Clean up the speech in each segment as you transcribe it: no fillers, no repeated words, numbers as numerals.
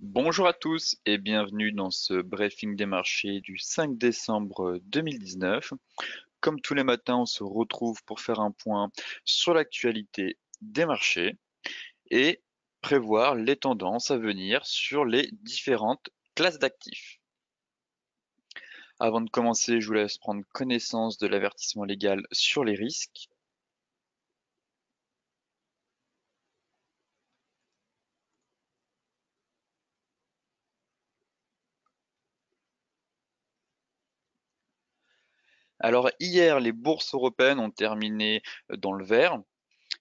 Bonjour à tous et bienvenue dans ce briefing des marchés du 5 décembre 2019. Comme tous les matins, on se retrouve pour faire un point sur l'actualité des marchés et prévoir les tendances à venir sur les différentes classes d'actifs. Avant de commencer, je vous laisse prendre connaissance de l'avertissement légal sur les risques. Alors hier, les bourses européennes ont terminé dans le vert.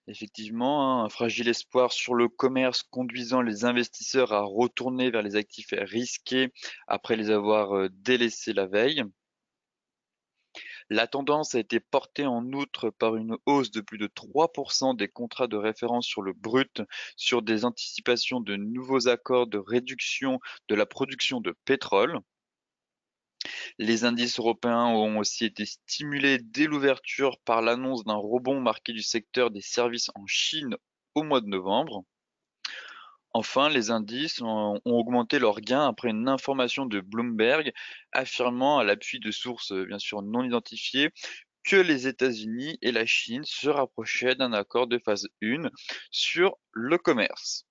Effectivement, hein, un fragile espoir sur le commerce conduisant les investisseurs à retourner vers les actifs risqués après les avoir délaissés la veille. La tendance a été portée en outre par une hausse de plus de 3% des contrats de référence sur le brut, sur des anticipations de nouveaux accords de réduction de la production de pétrole. Les indices européens ont aussi été stimulés dès l'ouverture par l'annonce d'un rebond marqué du secteur des services en Chine au mois de novembre. Enfin, les indices ont augmenté leurs gains après une information de Bloomberg affirmant, à l'appui de sources bien sûr non identifiées, que les États-Unis et la Chine se rapprochaient d'un accord de phase 1 sur le commerce.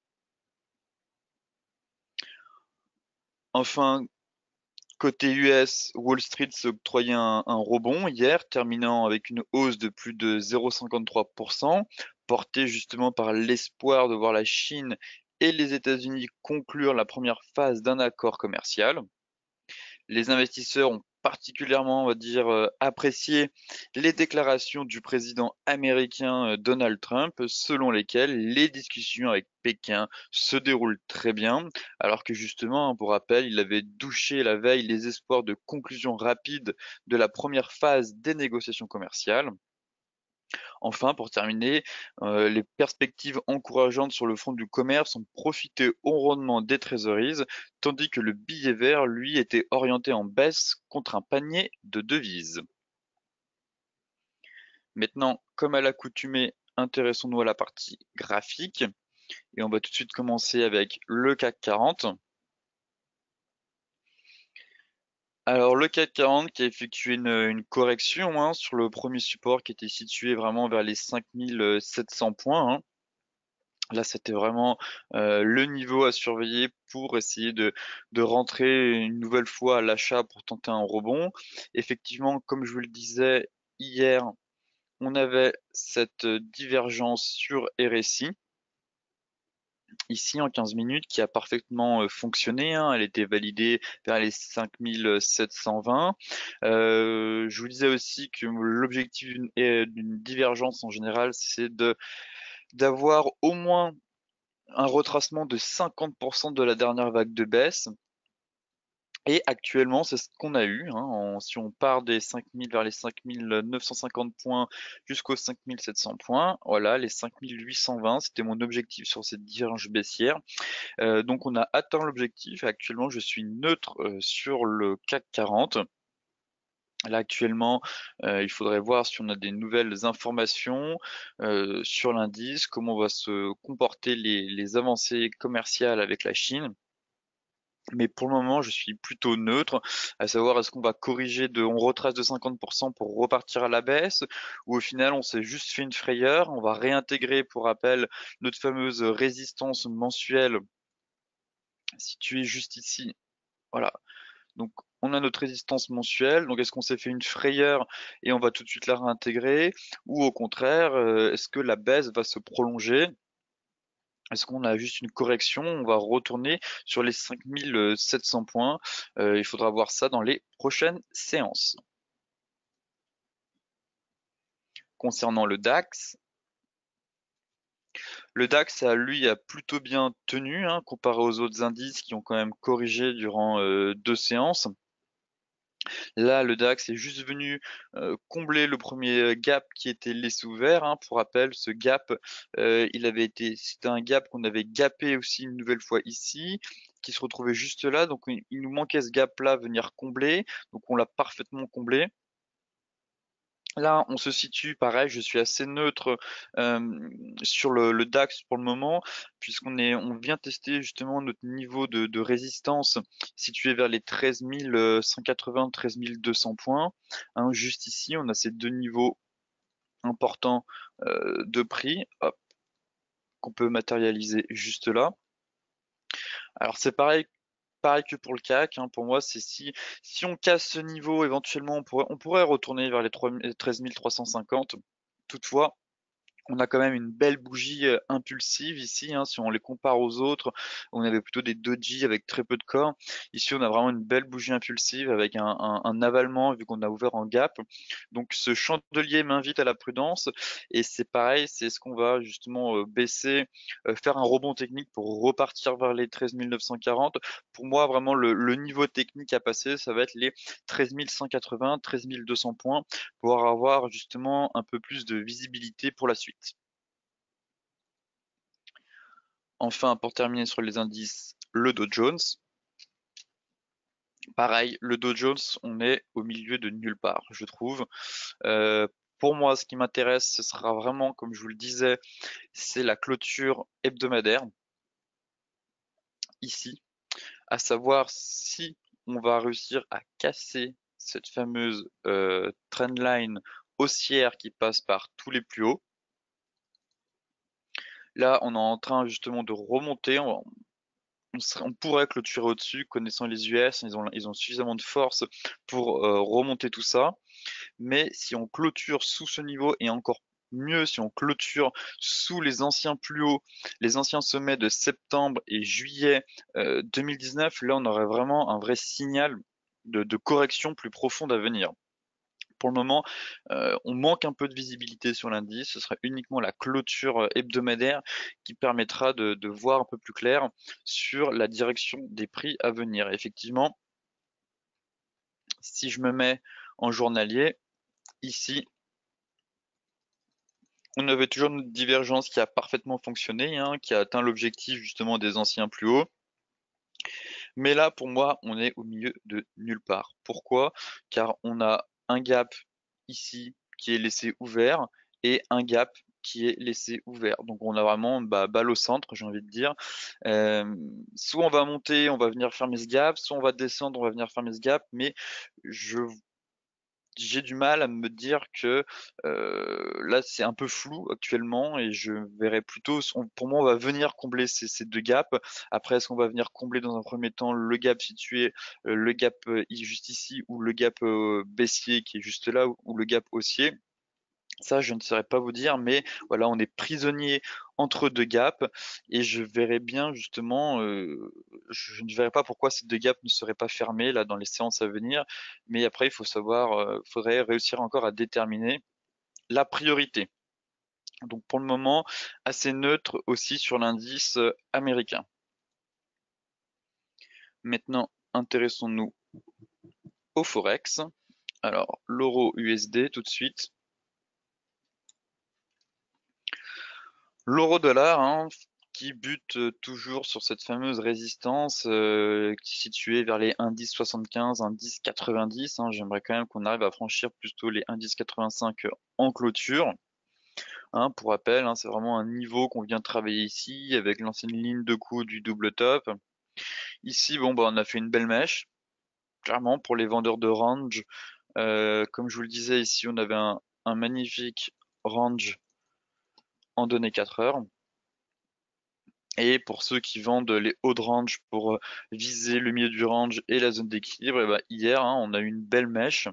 Enfin, côté US, Wall Street s'octroyait un rebond hier, terminant avec une hausse de plus de 0,53%, portée justement par l'espoir de voir la Chine et les États-Unis conclure la première phase d'un accord commercial. Les investisseurs ont particulièrement, on va dire, apprécié les déclarations du président américain Donald Trump, selon lesquelles les discussions avec Pékin se déroulent très bien, alors que justement, hein, pour rappel, il avait douché la veille les espoirs de conclusion rapide de la première phase des négociations commerciales. Enfin, pour terminer, les perspectives encourageantes sur le front du commerce ont profité au rondement des trésoreries, tandis que le billet vert, lui, était orienté en baisse contre un panier de devises. Maintenant, comme à l'accoutumée, intéressons-nous à la partie graphique et on va tout de suite commencer avec le CAC 40. Alors le CAC 40 qui a effectué une correction hein, sur le premier support qui était situé vraiment vers les 5700 points, hein. Là, c'était vraiment le niveau à surveiller pour essayer de rentrer une nouvelle fois à l'achat pour tenter un rebond. Effectivement, comme je vous le disais hier, on avait cette divergence sur RSI, ici en 15 minutes, qui a parfaitement fonctionné, hein. Elle était validée vers les 5720. Je vous disais aussi que l'objectif d'une divergence en général, c'est d'avoir au moins un retracement de 50% de la dernière vague de baisse. Et actuellement, c'est ce qu'on a eu, hein, si on part des 5000 vers les 5950 points jusqu'aux 5700 points, voilà, les 5820, c'était mon objectif sur cette divergence baissière. Donc on a atteint l'objectif. Actuellement, je suis neutre sur le CAC 40. Là actuellement, il faudrait voir si on a des nouvelles informations sur l'indice, comment va se comporter les avancées commerciales avec la Chine. Mais pour le moment, je suis plutôt neutre, à savoir est-ce qu'on va corriger on retrace de 50% pour repartir à la baisse, ou au final on s'est juste fait une frayeur, on va réintégrer pour rappel notre fameuse résistance mensuelle située juste ici. Voilà. Donc on a notre résistance mensuelle, donc est-ce qu'on s'est fait une frayeur et on va tout de suite la réintégrer, ou au contraire, est-ce que la baisse va se prolonger? Est-ce qu'on a juste une correction? On va retourner sur les 5700 points. Il faudra voir ça dans les prochaines séances. Concernant le DAX lui a plutôt bien tenu hein, comparé aux autres indices qui ont quand même corrigé durant deux séances. Là, le DAX est juste venu combler le premier gap qui était laissé ouvert, hein. Pour rappel, ce gap, c'était un gap qu'on avait gapé aussi une nouvelle fois ici, qui se retrouvait juste là. Donc, il nous manquait ce gap-là à venir combler. Donc, on l'a parfaitement comblé. Là, on se situe, pareil, je suis assez neutre sur le DAX pour le moment, on vient tester justement notre niveau de résistance situé vers les 13 180, 13 200 points. Hein, juste ici, on a ces deux niveaux importants de prix, hop, qu'on peut matérialiser juste là. Alors c'est pareil que pour le CAC, hein, pour moi, c'est si on casse ce niveau, éventuellement, on pourrait retourner vers les 13 350. Toutefois, on a quand même une belle bougie impulsive ici, hein, si on les compare aux autres, on avait plutôt des doji avec très peu de corps. Ici, on a vraiment une belle bougie impulsive avec un avalement vu qu'on a ouvert en gap. Donc ce chandelier m'invite à la prudence et c'est pareil, c'est ce qu'on va justement baisser, faire un rebond technique pour repartir vers les 13 940. Pour moi, vraiment, le niveau technique à passer, ça va être les 13 180, 13 200 points pour avoir justement un peu plus de visibilité pour la suite. Enfin, pour terminer sur les indices, le Dow Jones. Pareil, le Dow Jones, on est au milieu de nulle part, je trouve. Pour moi, ce qui m'intéresse, ce sera vraiment, comme je vous le disais, c'est la clôture hebdomadaire, ici, à savoir si on va réussir à casser cette fameuse trendline haussière qui passe par tous les plus hauts. Là, on est en train justement de remonter, on pourrait clôturer au-dessus, connaissant les US, ils ont suffisamment de force pour remonter tout ça. Mais si on clôture sous ce niveau, et encore mieux si on clôture sous les anciens plus hauts, les anciens sommets de septembre et juillet 2019, là on aurait vraiment un vrai signal de correction plus profonde à venir. Pour le moment, on manque un peu de visibilité sur l'indice. Ce sera uniquement la clôture hebdomadaire qui permettra de voir un peu plus clair sur la direction des prix à venir. Effectivement, si je me mets en journalier, ici, on avait toujours une divergence qui a parfaitement fonctionné, hein, qui a atteint l'objectif justement des anciens plus hauts. Mais là, pour moi, on est au milieu de nulle part. Pourquoi? Car on a un gap ici qui est laissé ouvert et un gap qui est laissé ouvert. Donc on a vraiment balle au centre, j'ai envie de dire. Soit on va monter, on va venir fermer ce gap, soit on va descendre, on va venir fermer ce gap, mais je j'ai du mal à me dire que là c'est un peu flou actuellement et je verrais plutôt, pour moi on va venir combler ces deux gaps. Après est-ce qu'on va venir combler dans un premier temps le gap situé, le gap juste ici ou le gap baissier qui est juste là ou le gap haussier? Ça, je ne saurais pas vous dire, mais voilà, on est prisonnier entre deux gaps et je verrais bien justement, je ne verrais pas pourquoi ces deux gaps ne seraient pas fermés là dans les séances à venir. Mais après, il faut savoir, faudrait réussir encore à déterminer la priorité. Donc pour le moment, assez neutre aussi sur l'indice américain. Maintenant, intéressons-nous au Forex. Alors, l'euro USD tout de suite. L'euro dollar, hein, qui bute toujours sur cette fameuse résistance qui est située vers les 1,1075, 1,1090. Hein. J'aimerais quand même qu'on arrive à franchir plutôt les 1,1085 en clôture. Hein, pour rappel, hein, c'est vraiment un niveau qu'on vient travailler ici avec l'ancienne ligne de coup du double top. Ici, bon, bah, on a fait une belle mèche, clairement pour les vendeurs de range. Comme je vous le disais, ici, on avait un magnifique range en données 4 heures. Et pour ceux qui vendent les hauts de range pour viser le milieu du range et la zone d'équilibre, et ben hier, hein, on a eu une belle mèche,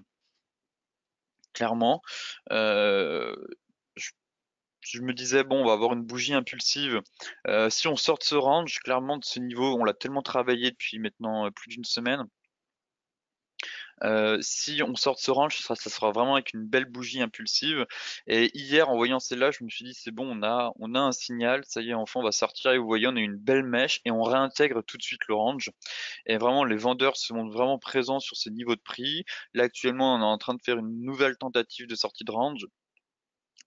clairement. Euh, je, je me disais, bon, on va avoir une bougie impulsive. Si on sort de ce range, clairement, de ce niveau, on l'a tellement travaillé depuis maintenant plus d'une semaine. Si on sort de ce range, ça sera vraiment avec une belle bougie impulsive. Et hier, en voyant celle-là, je me suis dit, c'est bon, on a un signal, ça y est, enfin, on va sortir. Et vous voyez, on a une belle mèche et on réintègre tout de suite le range. Et vraiment, les vendeurs se montrent vraiment présents sur ces niveaux de prix. Là, actuellement, on est en train de faire une nouvelle tentative de sortie de range.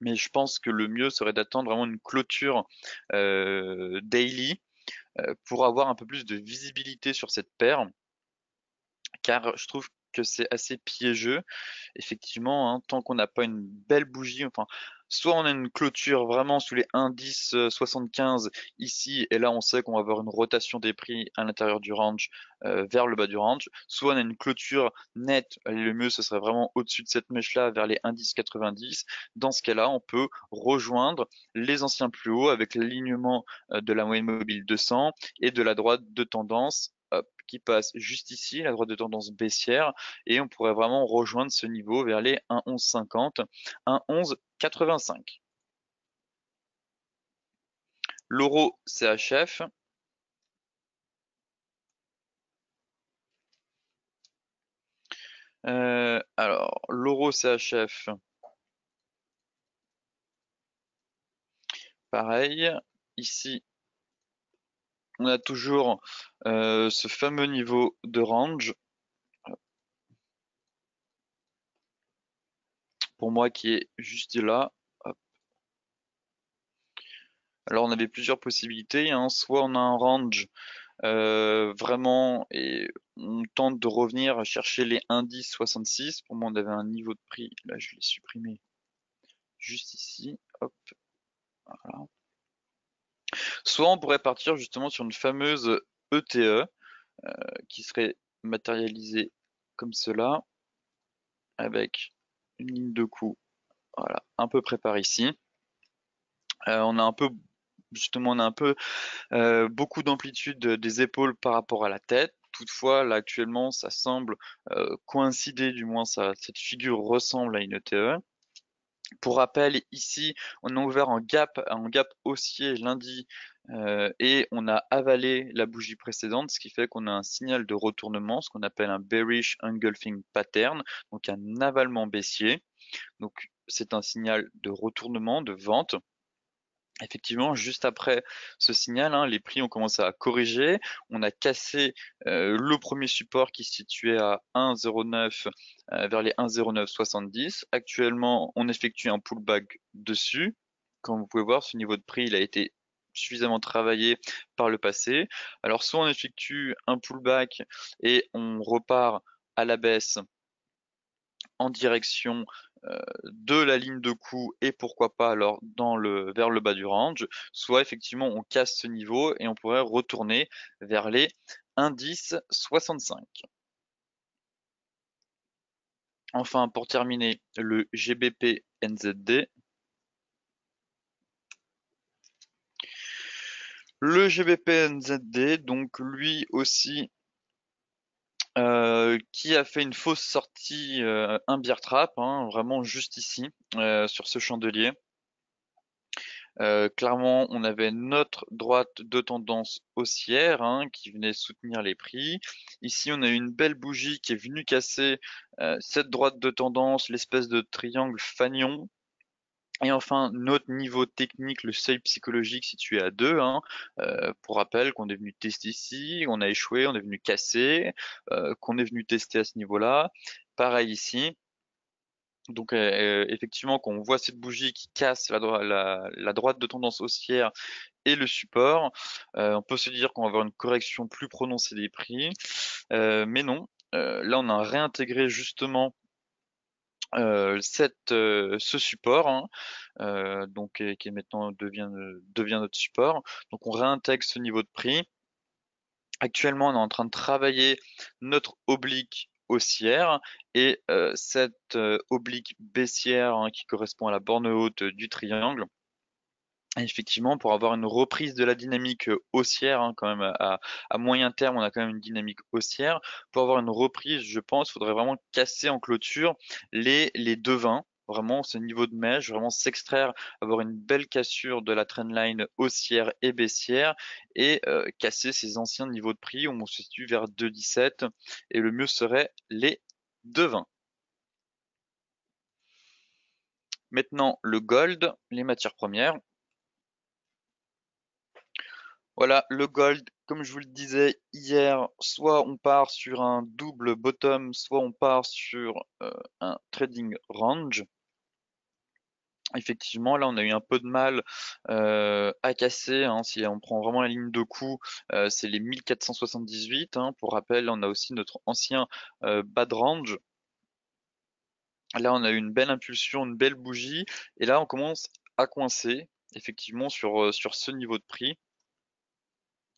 Mais je pense que le mieux serait d'attendre vraiment une clôture daily pour avoir un peu plus de visibilité sur cette paire. Car je trouve que c'est assez piégeux. Effectivement, hein, tant qu'on n'a pas une belle bougie, enfin, soit on a une clôture vraiment sous les 1,10 75 ici, et là on sait qu'on va avoir une rotation des prix à l'intérieur du range vers le bas du range, soit on a une clôture nette, allez, le mieux ce serait vraiment au-dessus de cette mèche-là vers les 1,10 90. Dans ce cas-là, on peut rejoindre les anciens plus hauts avec l'alignement de la moyenne mobile 200 et de la droite de tendance qui passe juste ici, la droite de tendance baissière, et on pourrait vraiment rejoindre ce niveau vers les 1,1150, 1,1185. L'euro CHF, alors l'euro CHF, pareil, ici on a toujours ce fameux niveau de range, pour moi qui est juste là. Hop. Alors on avait plusieurs possibilités, hein. Soit on a un range vraiment et on tente de revenir chercher les indices 66. Pour moi on avait un niveau de prix, là je l'ai supprimé juste ici, hop, voilà. Soit on pourrait partir justement sur une fameuse ETE qui serait matérialisée comme cela, avec une ligne de coup, voilà, un peu près par ici. On a un peu, justement, on a un peu beaucoup d'amplitude des épaules par rapport à la tête. Toutefois, là actuellement, ça semble coïncider, du moins cette figure ressemble à une ETE. Pour rappel, ici, on a ouvert un gap haussier lundi et on a avalé la bougie précédente, ce qui fait qu'on a un signal de retournement, ce qu'on appelle un bearish engulfing pattern, donc un avalement baissier. Donc c'est un signal de retournement, de vente. Effectivement, juste après ce signal, hein, les prix ont commencé à corriger. On a cassé le premier support qui se situait à 1,09 vers les 1,0970. Actuellement, on effectue un pullback dessus. Comme vous pouvez voir, ce niveau de prix, il a été suffisamment travaillé par le passé. Alors, soit on effectue un pullback et on repart à la baisse en direction de la ligne de coup et pourquoi pas alors vers le bas du range, soit effectivement on casse ce niveau et on pourrait retourner vers les indices 65. Enfin, pour terminer, le GBP NZD. Le GBP NZD, donc lui aussi, qui a fait une fausse sortie, un bear trap, hein, vraiment juste ici, sur ce chandelier. Clairement, on avait notre droite de tendance haussière hein, qui venait soutenir les prix. Ici, on a une belle bougie qui est venue casser cette droite de tendance, l'espèce de triangle fanion. Et enfin, notre niveau technique, le seuil psychologique situé à 2, hein, pour rappel, qu'on est venu tester ici, on a échoué, on est venu casser, qu'on est venu tester à ce niveau-là. Pareil ici. Donc effectivement, quand on voit cette bougie qui casse la droite de tendance haussière et le support, on peut se dire qu'on va avoir une correction plus prononcée des prix, mais non. Là, on a réintégré justement ce support, hein, donc qui est maintenant devient notre support. Donc on réintègre ce niveau de prix. Actuellement, on est en train de travailler notre oblique haussière et cette oblique baissière hein, qui correspond à la borne haute du triangle. Et effectivement, pour avoir une reprise de la dynamique haussière, hein, quand même à moyen terme, on a quand même une dynamique haussière. Pour avoir une reprise, je pense, il faudrait vraiment casser en clôture les 2,20. Vraiment, ce niveau de mèche, vraiment s'extraire, avoir une belle cassure de la trendline haussière et baissière et casser ces anciens niveaux de prix où on se situe vers 2,17 et le mieux serait les 2,20. Maintenant, le gold, les matières premières. Voilà, le gold, comme je vous le disais hier, soit on part sur un double bottom, soit on part sur un trading range. Effectivement, là, on a eu un peu de mal à casser, hein. Si on prend vraiment la ligne de coup, c'est les 1478, hein. Pour rappel, on a aussi notre ancien bad range. Là, on a eu une belle impulsion, une belle bougie, et là, on commence à coincer, effectivement, sur ce niveau de prix.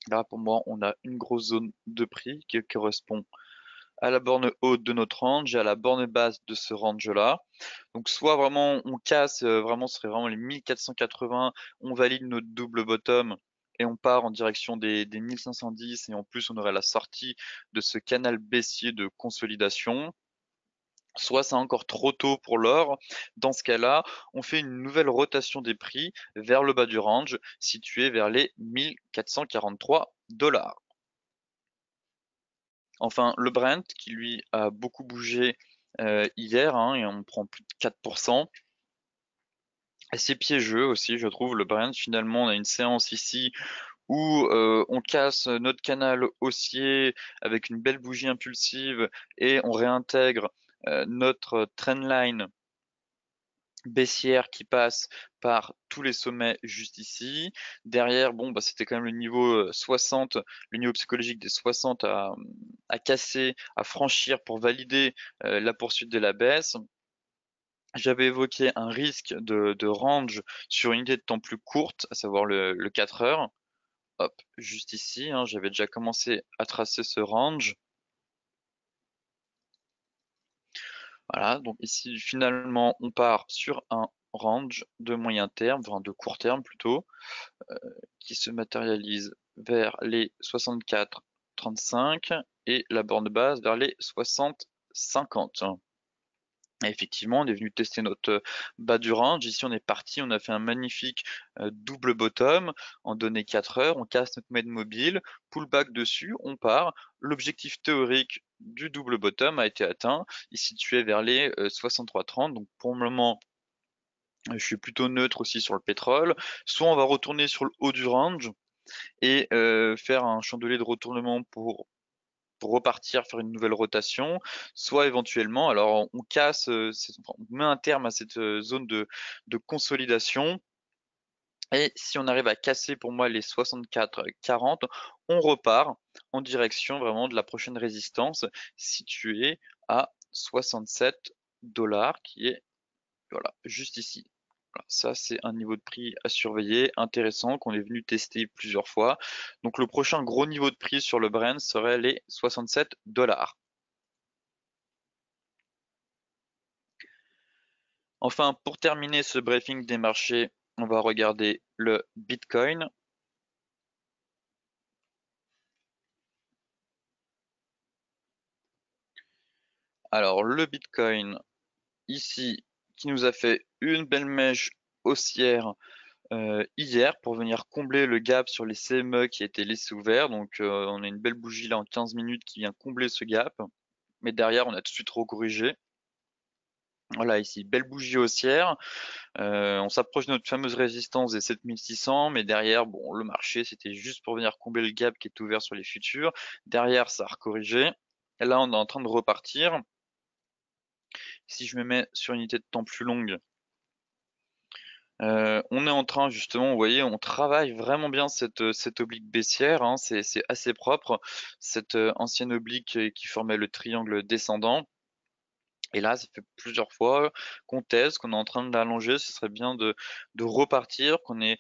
Là, pour moi, on a une grosse zone de prix qui correspond à la borne haute de notre range et à la borne basse de ce range-là. Donc soit vraiment on casse, vraiment ce serait vraiment les 1480, on valide notre double bottom et on part en direction des 1510 et en plus on aurait la sortie de ce canal baissier de consolidation. Soit c'est encore trop tôt pour l'or. Dans ce cas-là, on fait une nouvelle rotation des prix vers le bas du range, situé vers les 1443 $. Enfin, le Brent, qui lui a beaucoup bougé hier, hein, et on prend plus de 4%. C'est piégeux aussi, je trouve, le Brent. Finalement, on a une séance ici où on casse notre canal haussier avec une belle bougie impulsive et on réintègre notre trendline baissière qui passe par tous les sommets juste ici. Derrière, bon, bah, c'était quand même le niveau 60, le niveau psychologique des 60 à casser, à franchir pour valider la poursuite de la baisse. J'avais évoqué un risque de range sur une unité de temps plus courte, à savoir le 4 heures. Hop, juste ici, hein, j'avais déjà commencé à tracer ce range. Voilà, donc ici, finalement, on part sur un range de moyen terme, enfin de court terme plutôt, qui se matérialise vers les 64,35 et la borne basse vers les 60,50. Et effectivement, on est venu tester notre bas du range. Ici, on est parti, on a fait un magnifique double bottom en données 4 heures. On casse notre main mobile, pullback dessus, on part. L'objectif théorique du double bottom a été atteint. Il se situait vers les 63,30. Donc pour le moment, je suis plutôt neutre aussi sur le pétrole. Soit on va retourner sur le haut du range et faire un chandelier de retournement pour repartir faire une nouvelle rotation, soit éventuellement, alors on casse, on met un terme à cette zone de consolidation. Et si on arrive à casser pour moi les 64,40, on repart en direction vraiment de la prochaine résistance située à 67 $, qui est voilà, juste ici. Voilà, ça, c'est un niveau de prix à surveiller, intéressant, qu'on est venu tester plusieurs fois. Donc le prochain gros niveau de prix sur le Brent serait les 67 $. Enfin, pour terminer ce briefing des marchés, on va regarder le Bitcoin. Alors le Bitcoin, ici, qui nous a fait une belle mèche haussière hier pour venir combler le gap sur les CME qui a été laissé ouvert. Donc on a une belle bougie là en 15 minutes qui vient combler ce gap. Mais derrière, on a tout de suite recorrigé. Voilà, ici, belle bougie haussière. On s'approche de notre fameuse résistance des 7600, mais derrière, bon, le marché, c'était juste pour venir combler le gap qui est ouvert sur les futurs. Derrière, ça a recorrigé. Et là, on est en train de repartir. Si je me mets sur une unité de temps plus longue, on est en train justement, vous voyez, on travaille vraiment bien cette oblique baissière, hein, c'est assez propre, cette ancienne oblique qui formait le triangle descendant. Et là, ça fait plusieurs fois qu'on teste, qu'on est en train de l'allonger. Ce serait bien de repartir, qu'on ait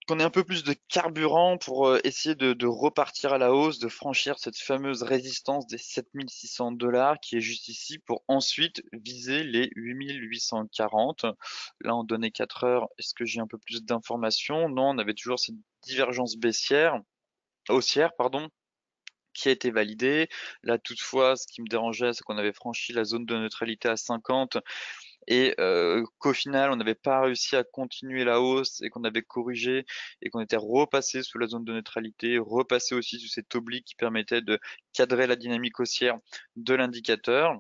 un peu plus de carburant pour essayer de repartir à la hausse, de franchir cette fameuse résistance des 7600 $ qui est juste ici pour ensuite viser les 8840. Là, on donnait 4 heures. Est-ce que j'ai un peu plus d'informations? Non, on avait toujours cette divergence haussière, pardon, qui a été validée. Là, toutefois, ce qui me dérangeait, c'est qu'on avait franchi la zone de neutralité à 50 et qu'au final, on n'avait pas réussi à continuer la hausse et qu'on avait corrigé et qu'on était repassé sous la zone de neutralité, repassé aussi sous cette oblique qui permettait de cadrer la dynamique haussière de l'indicateur.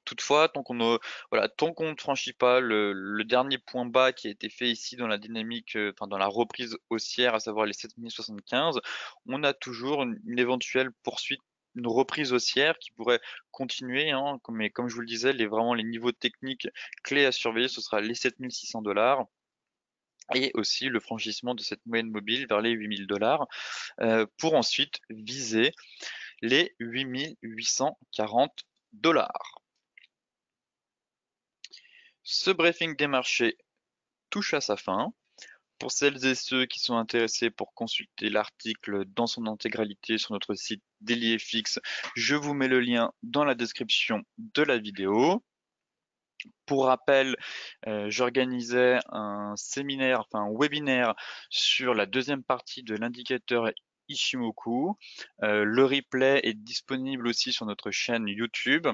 Toutefois, voilà, tant qu'on ne franchit pas le dernier point bas qui a été fait ici dans la dynamique, enfin dans la reprise haussière, à savoir les 7075, on a toujours une éventuelle poursuite une reprise haussière qui pourrait continuer, hein, mais comme je vous le disais, vraiment les niveaux techniques clés à surveiller, ce sera les 7 600 $ et aussi le franchissement de cette moyenne mobile vers les 8 000 $, pour ensuite viser les 8 840 $. Ce briefing des marchés touche à sa fin. Pour celles et ceux qui sont intéressés pour consulter l'article dans son intégralité sur notre site DailyFX, je vous mets le lien dans la description de la vidéo. Pour rappel, j'organisais un séminaire, enfin un webinaire sur la deuxième partie de l'indicateur Ishimoku. Le replay est disponible aussi sur notre chaîne YouTube.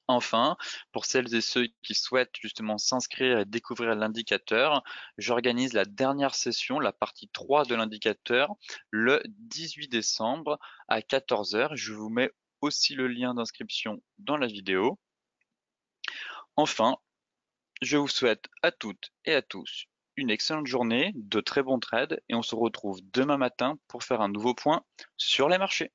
Enfin, pour celles et ceux qui souhaitent justement s'inscrire et découvrir l'indicateur, j'organise la dernière session, la partie 3 de l'indicateur, le 18 décembre à 14 h. Je vous mets aussi le lien d'inscription dans la vidéo. Enfin, je vous souhaite à toutes et à tous une excellente journée, de très bons trades et on se retrouve demain matin pour faire un nouveau point sur les marchés.